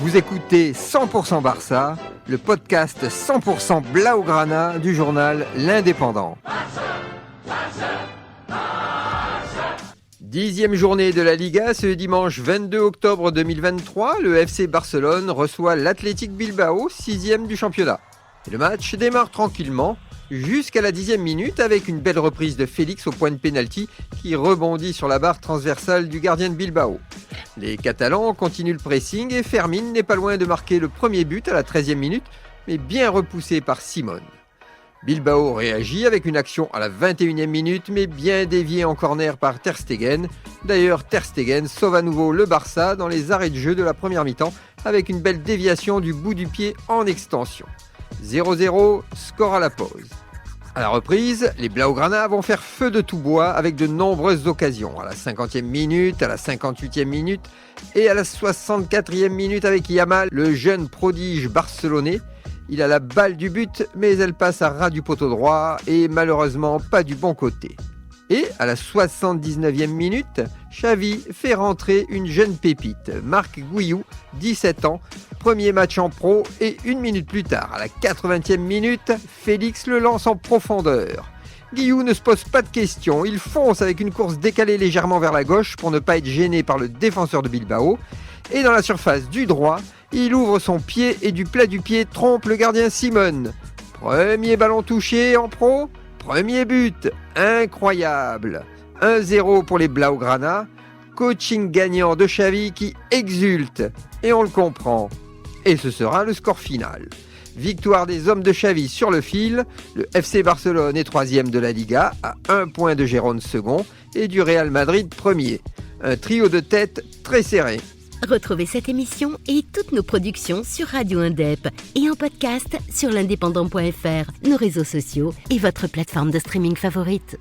Vous écoutez 100% Barça, le podcast 100% Blaugrana du journal L'Indépendant. 10e journée de la Liga, ce dimanche 22 octobre 2023, le FC Barcelone reçoit l'Athletic Bilbao, 6e du championnat. Et le match démarre tranquillement jusqu'à la 10e minute avec une belle reprise de Félix au point de pénalty qui rebondit sur la barre transversale du gardien de Bilbao. Les Catalans continuent le pressing et Fermin n'est pas loin de marquer le premier but à la 13e minute, mais bien repoussé par Simon. Bilbao réagit avec une action à la 21e minute, mais bien déviée en corner par Ter Stegen. D'ailleurs, Ter Stegen sauve à nouveau le Barça dans les arrêts de jeu de la première mi-temps avec une belle déviation du bout du pied en extension. 0-0, score à la pause. À la reprise, les Blaugrana vont faire feu de tout bois avec de nombreuses occasions. À la 50e minute, à la 58e minute et à la 64e minute avec Yamal, le jeune prodige barcelonais. Il a la balle du but, mais elle passe à ras du poteau droit et malheureusement pas du bon côté. Et à la 79e minute, Xavi fait rentrer une jeune pépite, Marc Guiu, 17 ans, premier match en pro et une minute plus tard, à la 80e minute, Félix le lance en profondeur. Guiu ne se pose pas de questions, il fonce avec une course décalée légèrement vers la gauche pour ne pas être gêné par le défenseur de Bilbao. Et dans la surface du droit, il ouvre son pied et du plat du pied trompe le gardien Simon. Premier ballon touché en pro, premier but, incroyable. 1-0 pour les Blaugrana, coaching gagnant de Xavi qui exulte. Et on le comprend. Et ce sera le score final. Victoire des hommes de Xavi sur le fil, le FC Barcelone est 3e de la Liga à 1 point de Gérone second et du Real Madrid premier. Un trio de tête très serré. Retrouvez cette émission et toutes nos productions sur Radio Indep et en podcast sur l'indépendant.fr, nos réseaux sociaux et votre plateforme de streaming favorite.